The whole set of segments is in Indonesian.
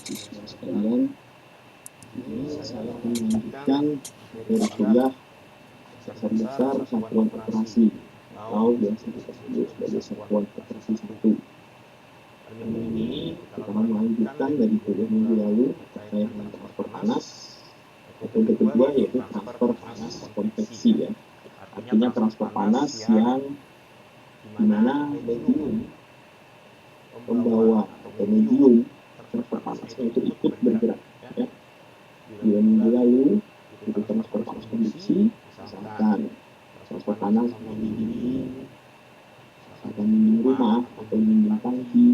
siswa sekalian, ini saya akan melanjutkan materi kuliah dasar-dasar satuan operasi atau biasa kita sebut sebagai satuan operasi 1. Pada minggu ini kita akan melanjutkan dari kuliah minggu lalu terkait dengan transfer panas. Metode kedua yaitu transfer panas konveksi ya. Artinya transfer panas yang dimana medium pembawa atau medium transfer panasnya itu ikut bergerak ya. Di minggu lalu itu transfer panas konveksi, misalkan transfer panas dinding, misalkan dinding rumah atau dinding tangki,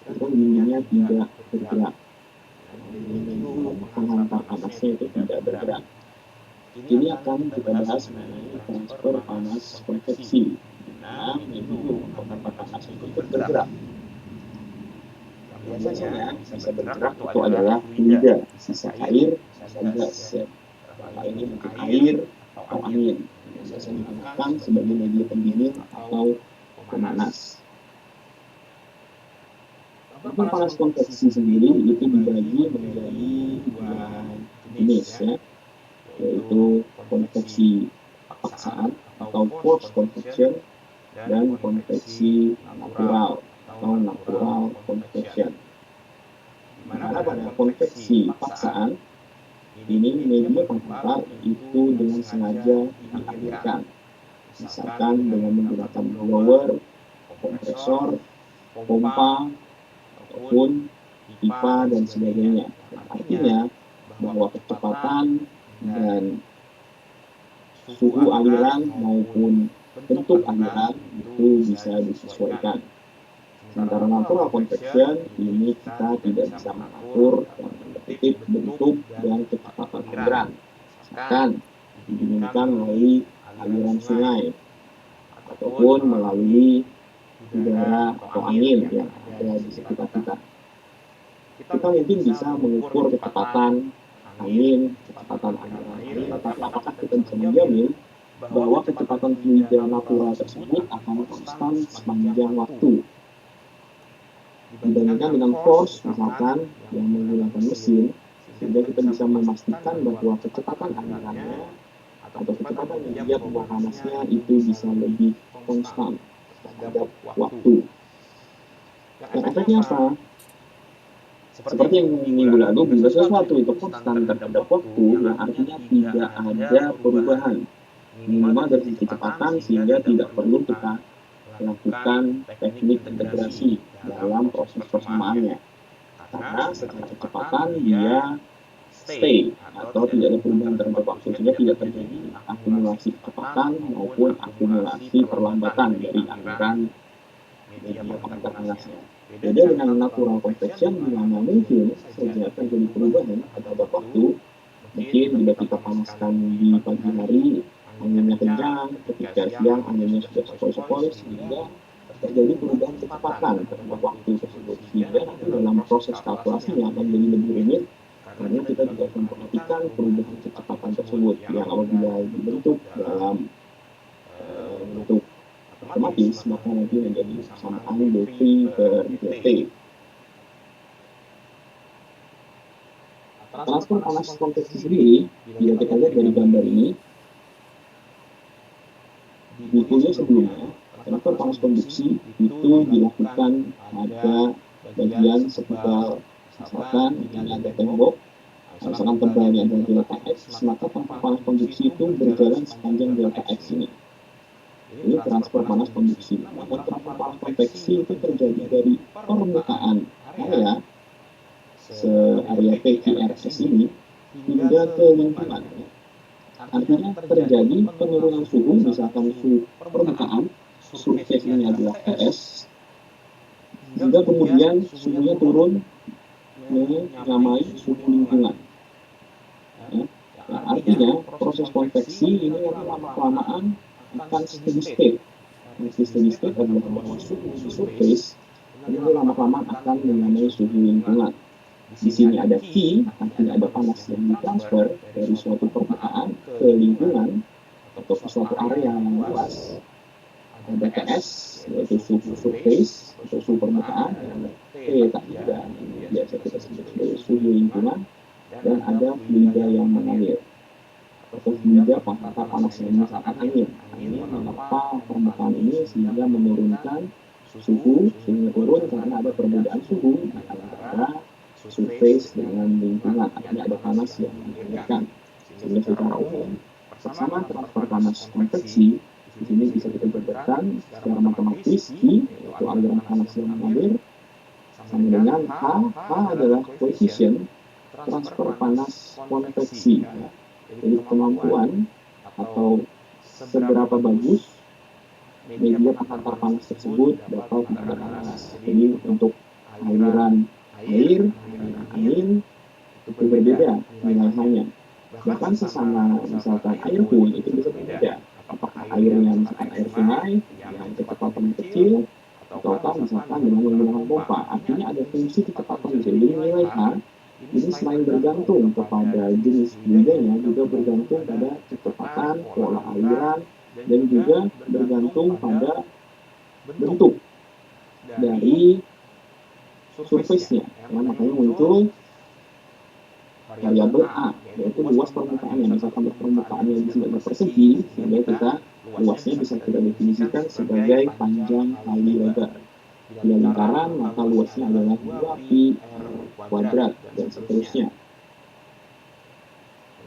itu kan dindingnya tidak bergerak, penghantar panasnya itu tidak bergerak. Ini akan kita bahas mengenai transfer panas konveksi, di mana medium penghantar panas itu ikut bergerak. Biasanya bisa bergerak itu adalah fluida, sisa air, sisa gas ya. Hal ini mungkin air atau angin, yang biasa digunakan sebagai media pendingin atau pemanas. Transfer panas konveksi sendiri itu dibagi menjadi dua jenis ya, yaitu konveksi paksaan atau forced convection dan konveksi natural atau natural convection. Dimana pada konveksi paksaan ini media penghantar itu dengan sengaja dialirkan, misalkan dengan menggunakan blower, kompresor, pompa, ataupun pipa dan sebagainya. Artinya bahwa kecepatan dan suhu aliran maupun bentuk aliran itu bisa disesuaikan. Sementara natural convection ini kita tidak bisa mengatur bentuk dan kecepatan aliran, misalkan didinginkan melalui aliran sungai ataupun melalui udara atau angin yang ada di sekitar kita. Kita mungkin bisa mengukur kecepatan angin, kecepatan aliran air, tetapi apakah kita bisa menjamin bahwa kecepatan fluida natural tersebut akan konstan sepanjang waktu? Dibandingkan dengan force misalkan yang menggunakan mesin, sehingga kita bisa memastikan bahwa kecepatan alirannya atau kecepatan media pembuang panasnya itu bisa lebih konstan terhadap waktu. Dan efeknya apa? Seperti yang minggu lalu, bila sesuatu itu konstan terhadap waktu, yang artinya tidak ada perubahan minimal dari kecepatan, sehingga tidak perlu kita melakukan teknik integrasi dalam proses persamaannya, karena secara kecepatan dia stay atau tidak ada perubahan terhadap waktu, sehingga tidak terjadi akumulasi kecepatan maupun akumulasi perlambatan dari aliran media penghantar panasnya. Beda dengan natural convection, di mana mungkin saja terjadi perubahan terhadap waktu. Mungkin bila kita panaskan di pagi hari anginnya kencang, ketika siang anginnya sudah sepoi-sepoi, sehingga terjadi perubahan kecepatan terhadap waktu tersebut, sehingga nanti dalam proses kalkulasinya akan jadi lebih rumit, karena kita juga memperhatikan perubahan kecepatan tersebut yang apabila dibentuk dalam bentuk otomatis maka nanti menjadi persamaan dV per dt. Transfer panas konveksi sendiri, bila kita lihat dari gambar ini, di kuliah sebelumnya, transfer panas konduksi itu dilakukan pada bagian setebal. Misalkan ini ada tembok, misalkan tebalnya adalah delta X, maka transfer panas konduksi itu berjalan sepanjang delta X ini. Ini transfer panas konduksi. Maka transfer panas konveksi itu terjadi dari permukaan area area PQRS ini hingga ke lingkungan. Artinya terjadi penurunan suhu, misalkan suhu permukaan, surface ini adalah TS, hingga kemudian suhunya turun menamai suhu lingkungan. Ya. Nah, artinya proses konveksi ini nanti lama-kelamaan akan steady state. Steady state adalah bahwa suhu surface ini lama-kelamaan akan menamai suhu lingkungan. Di sini ada Q, artinya ada panas yang ditransfer dari suatu permukaan ke lingkungan atau ke suatu area yang luas. Ada TS, yaitu suhu surface atau suhu permukaan, dan ada T tak juga, biasa kita sebut sebagai suhu lingkungan, dan ada fluida yang mengalir atau fluida pasca panasnya, misalkan angin menerpa permukaan ini sehingga menurunkan suhu, suhunya turun karena ada perbedaan suhu antara surface dengan lingkungan, artinya ada panas yang mengalirkan. Sehingga secara umum persamaan transfer panas konveksi di sini bisa kita gambarkan secara matematis I, yaitu aliran panas yang mengalir, sama dengan H adalah koefisien transfer panas konveksi. Jadi kemampuan atau seberapa bagus media pengantar panas tersebut dapat mengantar panas. Jadi untuk aliran air, aliran angin itu berbeda nilai H-nya. Bahkan sesama misalkan air pun itu bisa berbeda. Apakah airnya misalkan air sungai yang kecepatan kecil, ataukah misalkan dengan menggunakan pompa. Artinya ada fungsi kecepatan di sini. Jadi nilai H ini selain bergantung kepada jenis fluidanya, juga bergantung pada kecepatan, pola aliran, dan juga bergantung pada bentuk dari surface-nya. Ya, makanya muncul variabel A, yaitu luas permukaannya. Misalkan permukaannya di sini ada persegi, sehingga kita luasnya bisa kita definisikan sebagai panjang kali lebar. Bila lingkaran, maka luasnya adalah 2pi r kuadrat, dan seterusnya.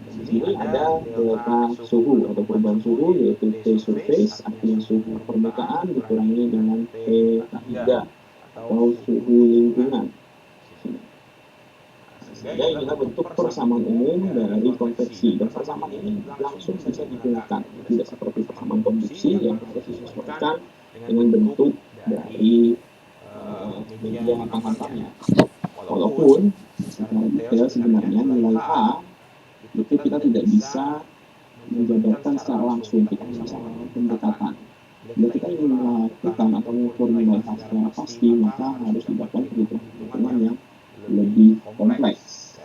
Di sini ada delta suhu atau perubahan suhu, yaitu T surface, artinya suhu permukaan, dikurangi dengan T ketiga atau suhu lingkungan. Sehingga inilah bentuk persamaan umum dari konveksi, dan persamaan ini langsung bisa digunakan, tidak seperti persamaan konduksi yang harus disesuaikan dengan bentuk dari media pengantarnya. Walaupun secara detail sebenarnya nilai H itu kita tidak bisa menjabarkan secara langsung, kita bisa melakukan pendekatan. Bila kita ingin melakukan atau mengukur nilai H secara pasti, maka harus dilakukan perhitungan yang lebih kompleks.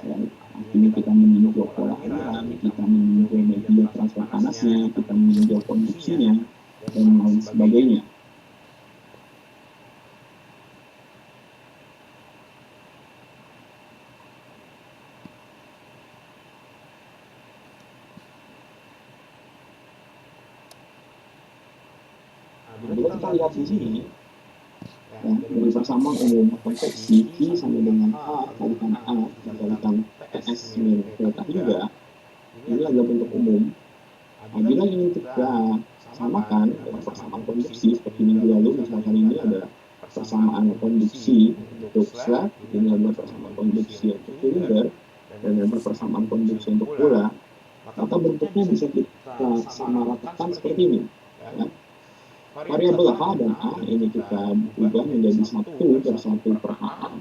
Artinya kita meninjau pola aliran, kita meninjau media transfer panasnya, kita meninjau konduksinya, dan lain sebagainya. Bila kita lihat di sini, ya, dari persamaan umum konveksi I sama dengan H kalikan A dikalikan TS min delta juga, ini adalah bentuk umum. Bila ingin kita samakan dengan persamaan konduksi seperti minggu lalu, misalkan ini adalah persamaan konduksi untuk slab, ini adalah persamaan konduksi untuk silinder, dan adalah persamaan konduksi untuk bola, maka bentuknya bisa kita samaratakan seperti ini. Ya. Variabel H dan A ini kita ubah menjadi 1/1 per HA,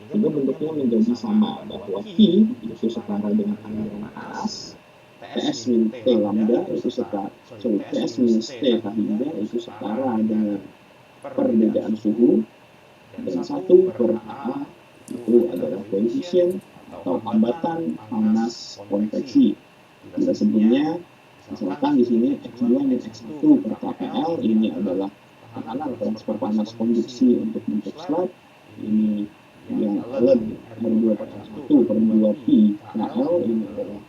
sehingga bentuknya menjadi sama, bahwa Q itu setara dengan aliran panas, TS min T lambda itu setara, TS minus T lambda itu setara dengan perbedaan suhu, dan 1/HA itu adalah koefisien atau hambatan panas konveksi. Bila sebelumnya misalkan di sini X2 dan X1 per KPL ini adalah tekanan transfer panas konduksi untuk bentuk slab, ini yang R2 per 1 per 2pi KL ini adalah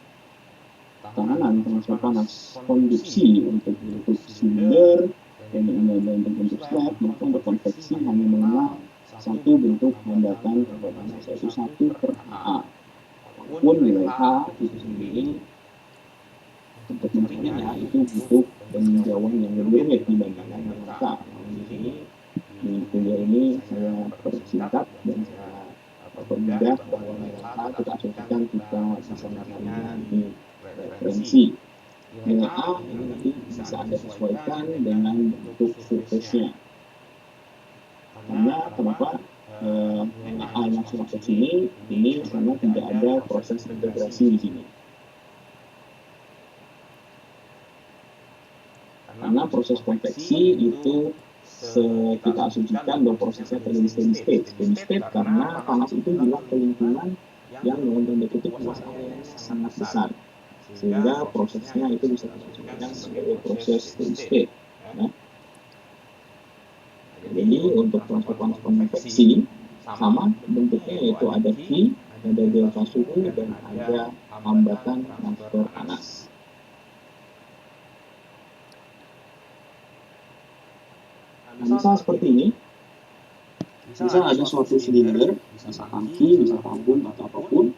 tekanan transfer panas konduksi untuk bentuk silinder, dan ini adalah untuk bentuk slab, maka untuk konveksi hanya mengenal satu bentuk hambatan transfer panas, yaitu 1/HA. Walaupun nilai H itu sendiri untuk mencarinya itu butuh peninjauan yang lebih rumit dibandingkan dengan K. Di sini di kuliah ini saya persingkat dan saya permudah bahwa nilai H kita asumsikan kita bisa mencarinya di referensi. Nilai A ini nanti bisa Anda sesuaikan dengan bentuk surface-nya. Karena kenapa nilai A langsung masuk sini? Ini karena tidak ada proses integrasi di sini. Karena proses konveksi itu kita asumsikan bahwa prosesnya terjadi steady state. Steady state karena panas itu hilang ke lingkungan yang dalam tanda kutip luas area sangat besar, sehingga prosesnya itu bisa kita asumsikan sebagai proses steady state. Ya. Jadi untuk transfer panas konveksi sama bentuknya, yaitu ada V, ada delta suhu, dan ada hambatan transfer panas. Nah, misal seperti ini, misal ada suatu silinder, bisa tangki, bisa tabung, atau apapun.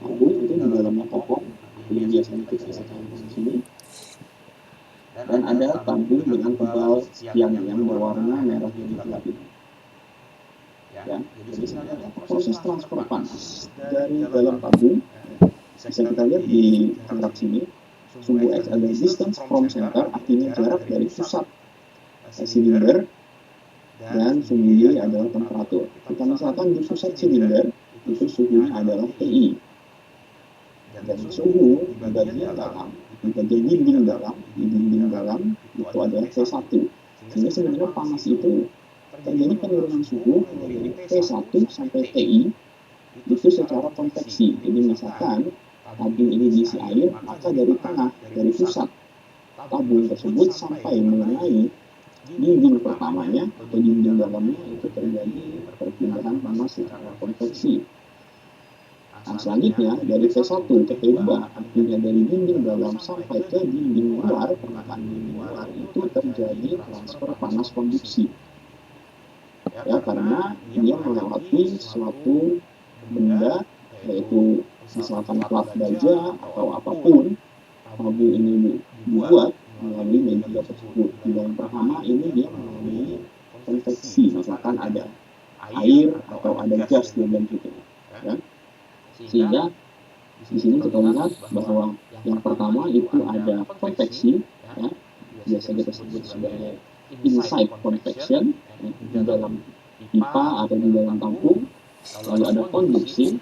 Tabung itu di dalamnya kopong, yang biasanya kita lihat di sini. Dan ada tabung dengan tebal sekian yang berwarna merah jadi gelap ini. Ya, jadi sebenarnya proses transfer panas dari dalam tabung bisa kita lihat di graf sini. Sumbu X adalah distance from center, artinya jarak dari pusat silinder, dan sumbu Y adalah temperatur. Kita misalkan di pusat silinder itu suhunya adalah TI, dan suhu di bagian dalam, di bagian dinding dalam itu adalah T1. Sehingga sebenarnya panas itu terjadi penurunan suhu dari T1 sampai TI itu secara konveksi. Jadi misalkan tabung ini diisi air, maka dari tengah, dari pusat tabung tersebut sampai mengenai dinding pertamanya atau dinding dalamnya itu terjadi perpindahan panas secara konveksi. Nah, selanjutnya dari T1 ke T2, artinya dari dinding dalam sampai ke dinding luar, permukaan dinding luar itu terjadi transfer panas konduksi. Ya, karena dia melewati suatu benda, yaitu misalkan plat baja atau apapun, tabung ini dibuat melalui media tersebut. Di yang pertama ini dia melalui konveksi, misalkan ada air atau ada gas di dalam situ, ya. Sehingga di sini kita lihat bahwa yang pertama itu ada konveksi, ya, biasa kita sebut sebagai inside convection, ya, di dalam pipa atau di dalam tampung. Lalu ada konduksi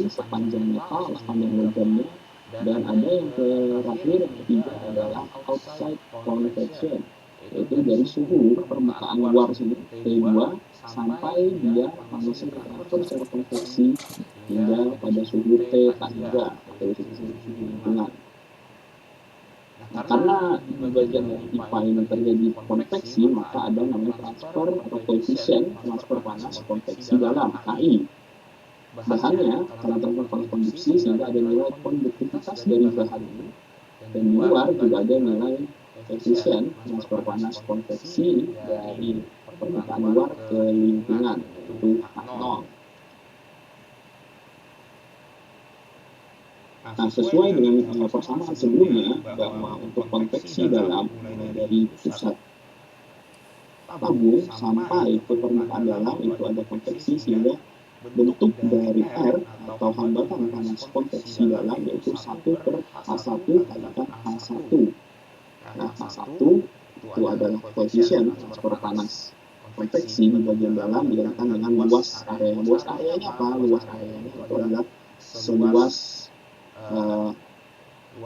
sepanjang metal, sepanjang logamnya. Dan ada yang terakhir, yang ketiga adalah outside convection, yaitu dari suhu permukaan luar sini T2 sampai dia panasnya teratur secara konveksi hingga pada suhu T3 atau suhu lingkungan. Nah, karena di bagian pipa ini terjadi konveksi, maka ada namanya transfer atau koefisien transfer panas konveksi dalam, KI. Bahannya karena transfer panas konduksi sehingga ada nilai konduktivitas dari bahan ini, dan di luar juga ada nilai koefisien transfer panas konveksi dari permukaan luar ke lingkungan, yaitu H0. Nah, sesuai dengan persamaan sebelumnya bahwa untuk konveksi dalam mulai dari pusat tabung sampai ke permukaan dalam itu ada konveksi, sehingga bentuk dari R atau hambatan panas konveksi dalam yaitu 1/H1 kalikan H1. Nah, H1 itu adalah koefisien transfer panas konveksi di bagian dalam dikalikan dengan luas area. Luas areanya apa? Luas areanya itu adalah seluas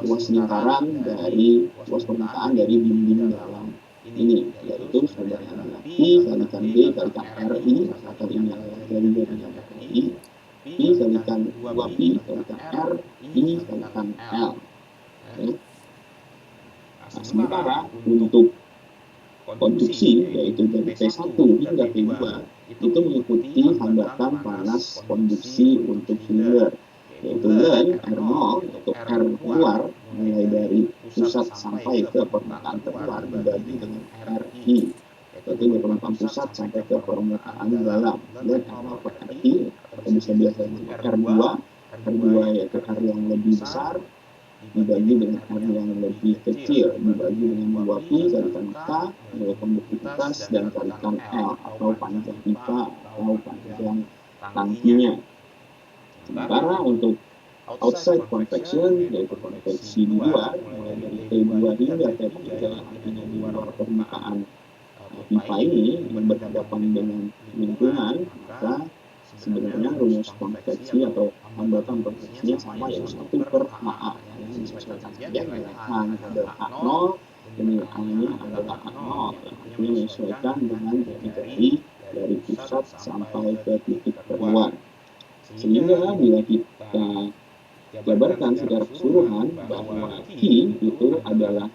luas lingkaran dari luas permukaan dari dinding dalam ini, yaitu saudaranya adalah I kalikan B kalikan RI, atau ini adalah dari RI, I kalikan 2P kalikan R, I kalikan L. Okay. Nah, sementara untuk konduksi, yaitu dari T1 hingga T2, itu mengikuti hambatan panas konduksi untuk silinder, yaitu dari R0 untuk R luar mulai dari pusat sampai ke permukaan terluar dibagi dengan RI, yaitu dari permukaan pusat sampai ke permukaan dalam, dan R0 per RI atau bisa biasa disebut R2 yaitu R yang lebih besar dibagi dengan R yang lebih kecil dibagi dengan 2P kalikan K nilai konduktivitas dan kalikan L atau panjang pipa atau panjang tangkinya. Sementara untuk outside convection, yaitu konveksi di luar, mulai dari T2 hingga T3, artinya di luar permukaan pipa ini yang berhadapan dengan lingkungan, maka sebenarnya rumus konveksi atau hambatan konveksinya sama, yaitu 1/HA, yang disesuaikan saja nilai H adalah H0 dan nilai A-nya adalah A0, artinya menyesuaikan dengan titik dari pusat sampai ke titik terluar. Sehingga bila kita jabarkan secara keseluruhan bahwa Q itu adalah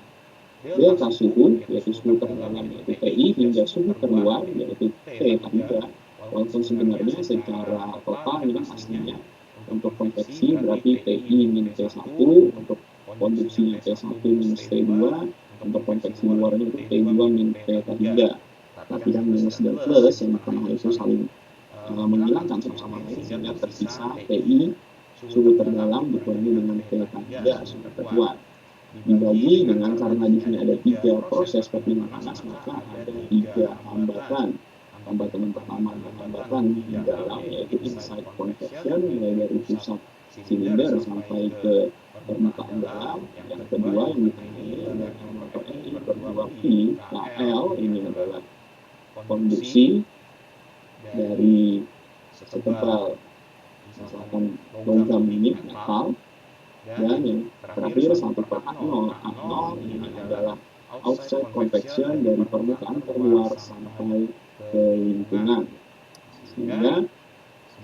delta suhu, yaitu suhu terdalam yaitu TI, hingga suhu terluar yaitu T3, Walaupun sebenarnya secara total ini kan aslinya untuk konveksi berarti TI min T1, untuk konduksinya T1 minus T2, untuk konveksi luarnya itu T2 min T3. Tapi kan minus dan plus yang di tengah itu saling menghilangkan satu sama lain sehingga tersisa TI suhu terdalam dikurangi dengan T3 suhu terluar. Dibagi dengan karena di sini ada 3 proses perpindahan panas, maka ada 3 hambatan. Hambatan yang pertama adalah hambatan di dalam, yaitu inside convection, mulai dari pusat silinder sampai ke permukaan dalam. Yang kedua yang di tengah ini adalah N berdua P, KL, ini adalah konduksi dari setebal misalkan logam ini metal. Dan yang terakhir 1/A0. A0 ini adalah outside convection dari permukaan terluar sampai ke lingkungan. Sehingga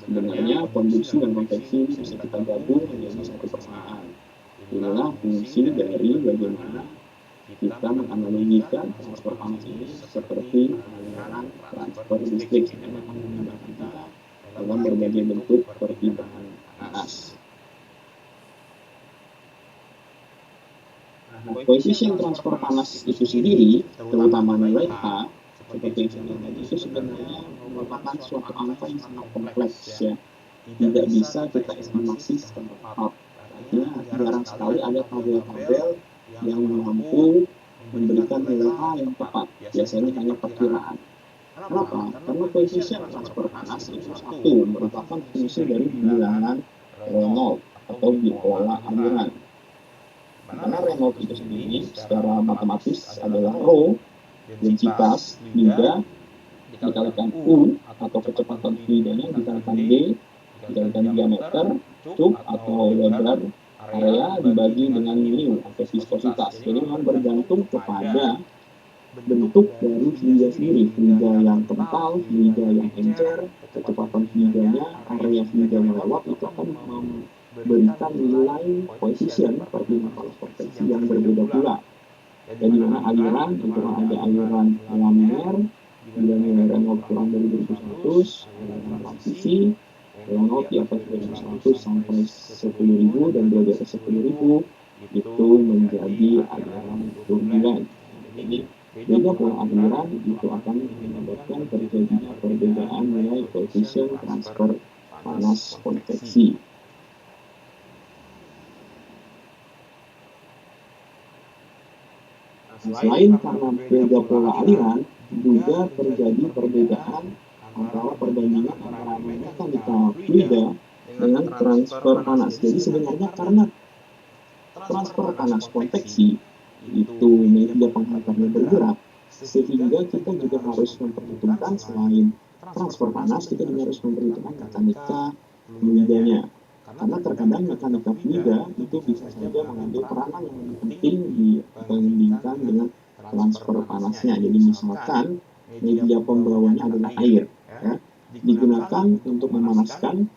sebenarnya konduksi dan konveksi ini bisa kita gabung menjadi satu persamaan. Inilah fungsi dari bagaimana kita menganalogikan transfer panas ini seperti aliran transfer listrik yang akan memudahkan kita dalam berbagai bentuk perpindahan panas. Koefisien transfer panas itu sendiri, terutama nilai H, seperti yang saya bilang tadi, itu sebenarnya merupakan suatu angka yang sangat kompleks ya. Tidak bisa kita estimasi secara tepat. Artinya jarang sekali ada tabel-tabel yang mampu memberikan nilai H yang tepat. Biasanya hanya perkiraan. Kenapa? Karena koefisien transfer panas itu satu merupakan fungsi dari bilangan Reynolds atau bipola aliran. Karena Reynolds itu sendiri secara matematis adalah rho, densitas fluida, dikalikan U atau kecepatan fluidanya, dikalikan D, dikalikan diameter, cube atau lebar area dibagi dengan mu atau viskositas. Jadi memang bergantung kepada bentuk dari fluida sendiri, fluida yang kental, fluida yang encer, kecepatan fluidanya, area fluidanya lewat, itu akan memberikan nilai koefisien perpindahan panas konveksi yang berbeda pula. Dan di mana aliran itu ada aliran laminar dengan nilai Reynolds kurang dari 1100, aliran transisi Reynolds di atas 1100 sampai 10.000 dan di atas 10.000 itu menjadi aliran turbulen. Jadi beda pola aliran itu akan menyebabkan terjadinya perbedaan nilai koefisien transfer panas konveksi. Selain karena beda pola aliran, juga terjadi perbedaan antara perbandingan antara mekanika fluida dengan transfer panas. Jadi sebenarnya karena transfer panas konveksi itu media penghantarnya bergerak, sehingga kita juga harus memperhitungkan selain transfer panas, kita juga harus memperhitungkan mekanika fluidanya. Karena terkadang mekanika fluida itu bisa saja mengambil peranan yang lebih penting dibandingkan dengan transfer panasnya. Jadi misalkan media pembawanya adalah air, ya, digunakan untuk memanaskan,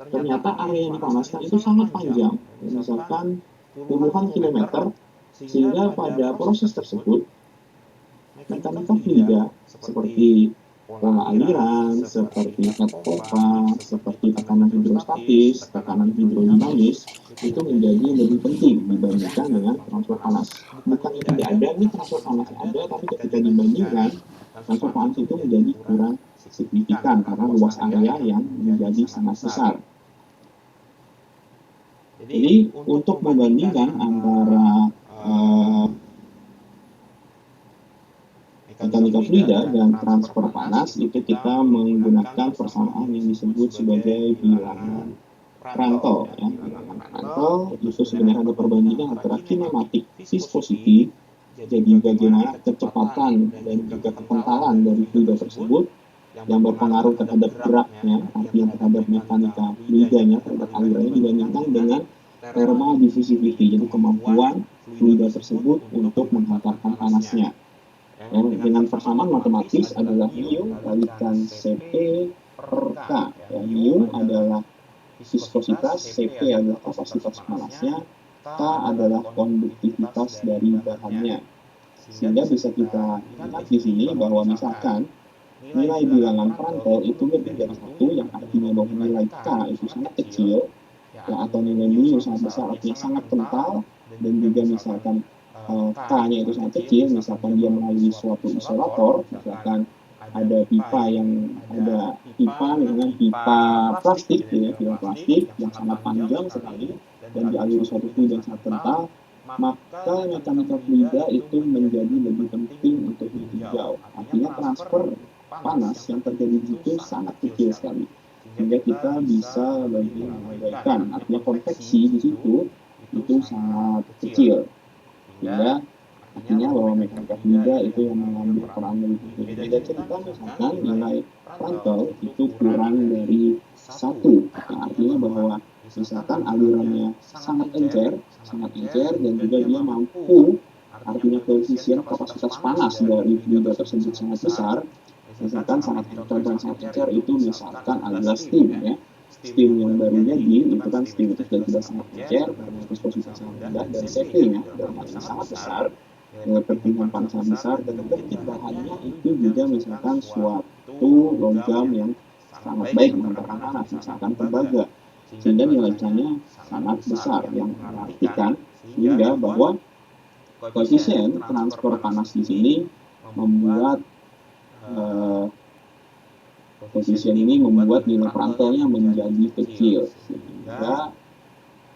ternyata area yang dipanaskan itu sangat panjang, misalkan puluhan kilometer, sehingga pada proses tersebut mekanika fluida seperti pola aliran, seperti head pump, seperti tekanan hidrostatis, tekanan hidrodinamis itu menjadi lebih penting dibandingkan dengan transfer panas. Bukannya tidak ada, ini transfer panas ada, tapi ketika dibandingkan transfer panas itu menjadi kurang signifikan karena luas area yang menjadi sangat besar. Jadi untuk membandingkan antara mekanika fluida dan transfer panas itu kita menggunakan persamaan yang disebut sebagai bilangan Prandtl. Ya. Bilangan Prandtl itu sebenarnya ada perbandingan antara kinematik viscosity, jadi bagaimana kecepatan dan juga kekentalan dari fluida tersebut yang berpengaruh terhadap geraknya, artinya terhadap mekanika fluidanya, terhadap alirannya, dibandingkan dengan thermal diffusivity, jadi kemampuan fluida tersebut untuk menghantarkan panasnya. Dengan persamaan matematis adalah mu kalikan Cp per K. Ya, mu adalah viskositas, Cp adalah kapasitas panasnya, K adalah konduktivitas dari bahannya. Sehingga bisa kita lihat di sini bahwa misalkan nilai bilangan Prandtl itu lebih dari 1, yang artinya bahwa nilai K itu sangat kecil, ya, atau nilai mu sangat besar, artinya sangat kental, dan juga misalkan K-nya itu sangat kecil, misalkan dia melalui suatu isolator, misalkan ada pipa misalnya pipa plastik, ya, pipa plastik yang sangat panjang sekali dan dialiri suatu fluid yang sangat kental, maka mekanika fluida itu menjadi lebih penting untuk ditinjau. Artinya transfer panas yang terjadi di situ sangat kecil sekali, sehingga kita bisa lebih mengabaikan. Artinya konveksi di situ itu sangat kecil, sehingga artinya bahwa mekanika fluida itu yang mengambil peran lebih penting. Beda cerita misalkan nilai Prandtl itu kurang dari 1, yang artinya bahwa misalkan alirannya sangat encer dan juga dia mampu, artinya koefisien kapasitas panas dari fluida tersebut sangat besar. Misalkan contoh yang sangat encer itu misalkan adalah steam, ya. Steam yang baru jadi itu kan steam itu sudah sangat encer karena viscositas sangat rendah, dan CV-nya dalam hal ini sangat besar, pertumbuhan panas sangat besar, dan bentuk bahannya itu juga misalkan suatu logam yang sangat baik mengantarkan panas, misalkan tembaga, sehingga nilai C-nya sangat besar, yang mengartikan sehingga bahwa koefisien transfer panas di sini membuat koefisien ini membuat nilai Prandtl-nya menjadi kecil, sehingga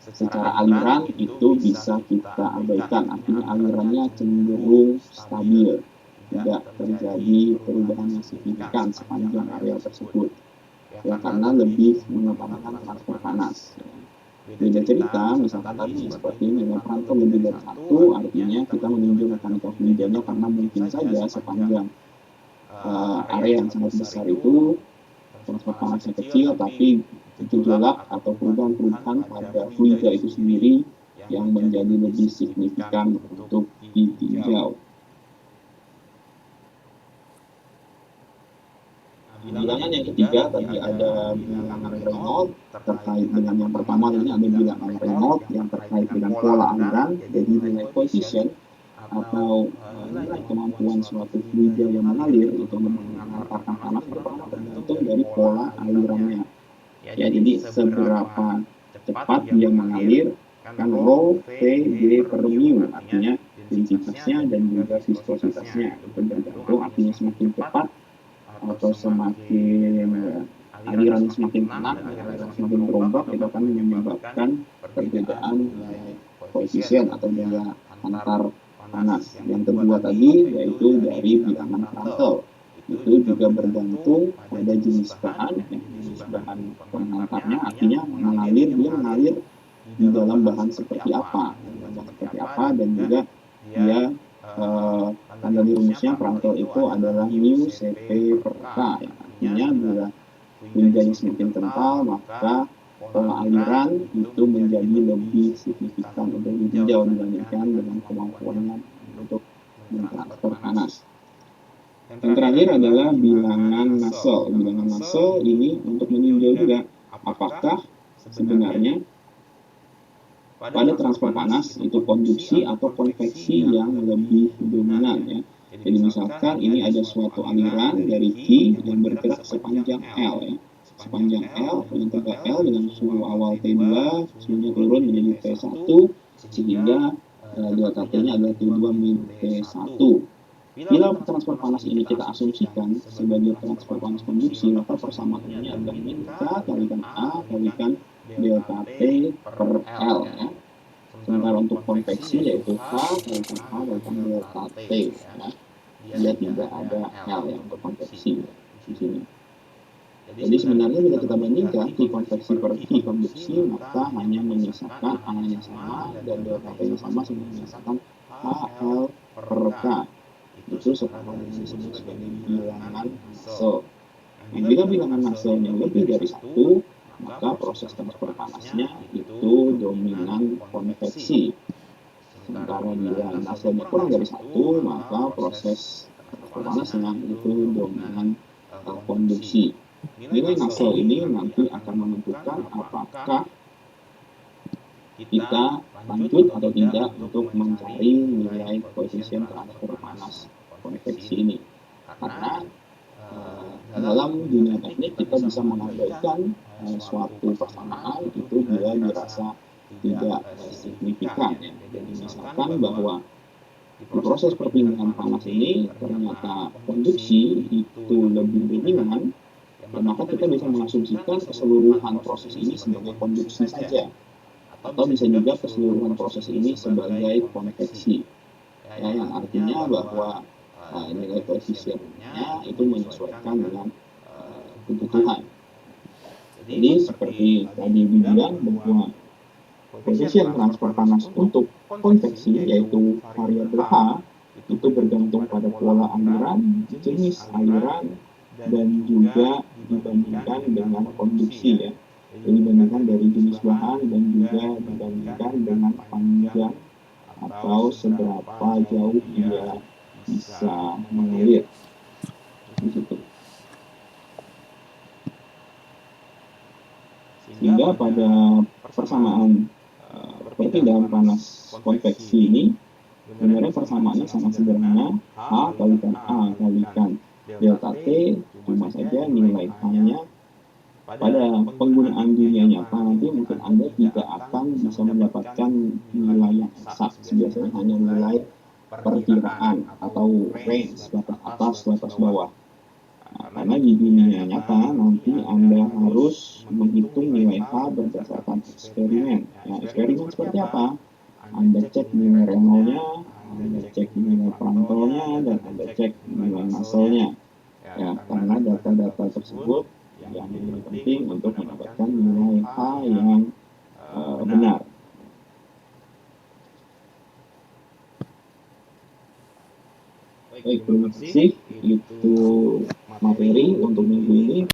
secara aliran itu bisa kita abaikan, artinya alirannya cenderung stabil, tidak terjadi perubahan yang signifikan sepanjang area tersebut, ya, karena lebih mengutamakan transfer panas. Beda cerita misalkan tadi seperti nilai Prandtl lebih dari 1, artinya kita meninjau mekanika fluidanya karena mungkin saja sepanjang area yang sangat besar itu transfer panasnya kecil, tapi gejolak atau perubahan-perubahan pada fluida itu sendiri yang menjadi lebih signifikan untuk ditinjau. Bilangan yang ketiga tadi ada bilangan Reynolds. Terkait dengan yang pertama ini ada bilangan Reynolds yang terkait dengan pola aliran, jadi nilai koefisien atau nilai kemampuan suatu fluida yang mengalir itu mengantarkan panas pertama tergantung dari pola alirannya, ya, jadi seberapa cepat dia mengalir kan rho V G per mu, artinya densitasnya dan juga viskositasnya itu bergantung, artinya semakin cepat atau semakin aliran semakin tenang, aliran semakin berombak, itu akan menyebabkan perbedaan koefisien atau daya antar panas. Yang kedua tadi yaitu dari bilangan Prandtl, itu juga bergantung pada jenis bahan, jenis bahan pengantarnya, artinya dia mengalir di dalam bahan seperti apa, dan juga dia tanda di rumusnya Prandtl itu adalah mu Cp per K, yang artinya bila fluidanya semakin kental maka pola aliran itu menjadi lebih signifikan untuk ditinjau dibandingkan dengan kemampuannya untuk mentransfer panas. Yang terakhir adalah bilangan Nusselt. Bilangan Nusselt ini untuk meninjau juga apakah sebenarnya pada transfer panas itu konduksi atau konveksi yang lebih dominan, ya. Jadi misalkan ini ada suatu aliran dari Q yang bergerak sepanjang L, ya. Sepanjang L dengan tegak L dengan suhu awal T2, suhunya turun menjadi T1 sehingga delta T-nya adalah T2 min T1. Bila transfer panas ini kita asumsikan sebagai transfer panas konduksi, maka persamaannya adalah min K kalikan A kalikan delta T per L, ya. Sementara untuk konveksi yaitu K kalikan A kalikan delta T, ya. Dia tidak ada L ya untuk konveksi di sini. Jadi sebenarnya bila kita bandingkan Q konveksi per Q konduksi, maka hanya menyisakan A-nya sama dan delta T-nya sama, sehingga menyisakan HL per K. Itu sekarang disebut sebagai bilangan Nusselt. Nah, bila bilangan Nusselt-nya lebih dari 1, maka proses transfer panasnya itu dominan konveksi. Sementara bila Nusselt-nya kurang dari 1, maka proses transfer panasnya itu dominan konduksi. Nilai Nusselt ini nanti akan menentukan apakah kita lanjut atau tidak untuk mencari nilai koefisien transfer panas konveksi ini. Karena dalam dunia teknik kita bisa mengabaikan suatu persamaan itu bila dirasa tidak signifikan ya. Jadi misalkan bahwa di proses perpindahan panas ini ternyata konduksi itu lebih dominan, ya maka kita bisa mengasumsikan keseluruhan proses ini sebagai konduksi saja, atau bisa juga keseluruhan proses ini sebagai konveksi, ya, yang artinya bahwa nilai koefisiennya itu menyesuaikan dengan kebutuhan. Jadi seperti tadi dibilang bahwa koefisien transfer panas untuk konveksi yaitu variabel H itu bergantung pada pola aliran, jenis aliran, dan juga dibandingkan dengan konduksi ya. Jadi dibandingkan dari jenis bahan dan juga dibandingkan dengan panjang atau seberapa jauh dia bisa mengalir di situ. Sehingga pada persamaan perpindahan panas konveksi ini sebenarnya persamaannya sangat sederhana, H kalikan A kalikan delta T, cuma saja nilai H-nya pada penggunaan dunia nyata nanti mungkin Anda tidak akan bisa mendapatkan nilai yang eksak, biasanya hanya nilai perkiraan atau range, batas atas, batas bawah. Karena di dunia nyata nanti Anda harus menghitung nilai H berdasarkan eksperimen. Ya, eksperimen seperti apa? Anda cek nilai Reynolds-nya, Anda cek nilai Prandtl-nya, dan Anda cek nilai Nusselt-nya. Ya, karena data-data tersebut yang penting untuk mendapatkan nilai H yang benar. Baik, terima kasih. Itu materi untuk minggu ini.